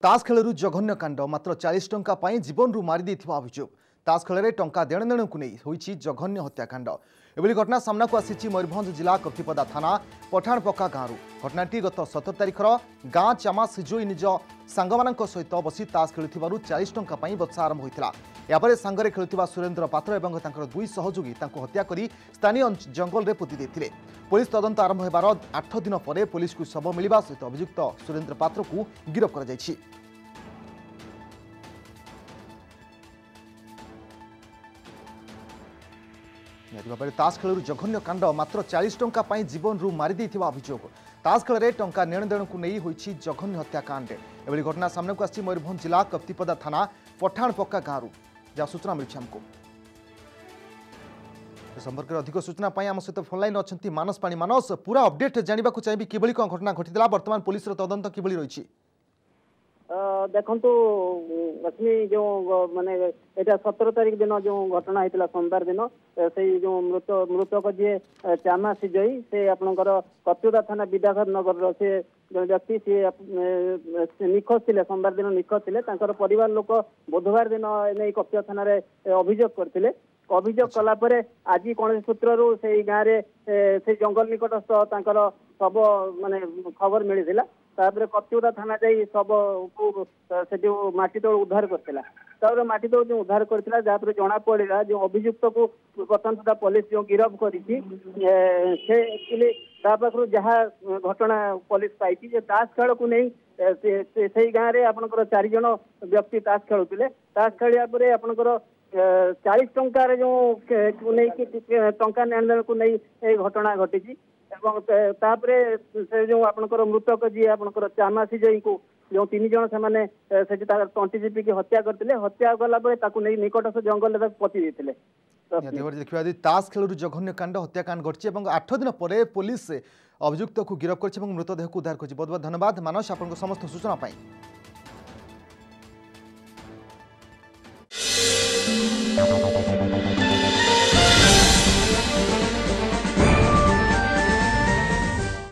ताश खेलू जघन्य कांड मात्र 40 टंका पाई जीवन रु मारी देथिबा अभियोग। ताश खेल टंका देण देण को नहीं होईछि जघन्य हत्याकांड। एभली घटना सामना को आसी मयूरभंज जिला कप्तिपदा थाना पठाणपक्का गाँव। घटनाटी गत 17 तारिखर गाँ चामा सिजोई निज सांगमानक सहित बसी ताश खेलुथिबारु 40 टंका पाई बत्सा आरंभ होइतिला। यापरे सांगरे खेलुथिबा सुरेंद्र पात्र एवं तांकर दुई सहयोगी तांको हत्या करी स्थानीय जंगल रे पोति देथिले। पुलिस तदंत आरंभ हेबार 8 दिन पर पुलिस को शव मिलवा सहित अभियुक्त सुरेंद्र पात्र को गिरफ्त करा जायछि। ताश खेलू जघन्य कांड मात्र 40 टंका पाई जीवन रु मारी देथिबा अभियोग। ताश खेल में टंका नेण देण को नहीं होईछि जघन्य हत्याकांड। एभली घटना सामना को आसी मयूरभंज जिला कप्तिपदा थाना पठाणपक्का गाँव जहाँ सूचना मिली आमको। संपर्क में अधिक सूचना आम सहित फोन लाइन अच्छा मानस पाणी। मानस पूरा अपडेट जानवा चाहिए कि घटना घटी बर्तमान पुलिस तदंत कि रही? देखु लक्ष्मी जो माने एटा 17 तारिख दिन जो घटना होता सोमवार दिन से जो मृतक जी चामा सिजई से आपणकर कप्तिपदा थाना विद्याधर नगर से जो व्यक्ति सी निखोज थे। सोमवार दिन निखोज थे। परिवार लोक बुधवार दिन नहीं कप्तिपदा थाना अभियोग करते। अभियोग कलापर आज कौन सूत्रु से गाँव से जंगल निकटस्थ शव माने खबर मिली। तापर कप्तिपदा थाना जाई सब को से जो माटी तल उद्धार करता। माटी तल जो उद्धार करता जहाँ जना पड़ा जो अभियुक्त को बर्तमान सुधा पुलिस जो गिरफ्त कर जहाँ घटना पुलिस पाई ताश खेल को नहीं से गाँव में आपंकर 4 जन व्यक्ति ताश खेलुले। ताश खेलिया पर आपंकर 40 टंकार जो टंका नेण देण को नहीं घटना घटी। से जो आपंकर मृतक जी आपंकर चामा सिजई को जो 3 जन से तंटी चिपिकी हत्या करते। हत्या कलापर नहीं निकटस्थ जंगल पोति देते। देखा ताश खेलू जघन्य कांड हत्याकांड घटी 8 दिन पर पुलिस अभियुक्त को गिरफ्त कर मृतदेह को उद्धार कर। बहुत बहुत धन्यवाद मानस आपन समस्त सूचना पाई।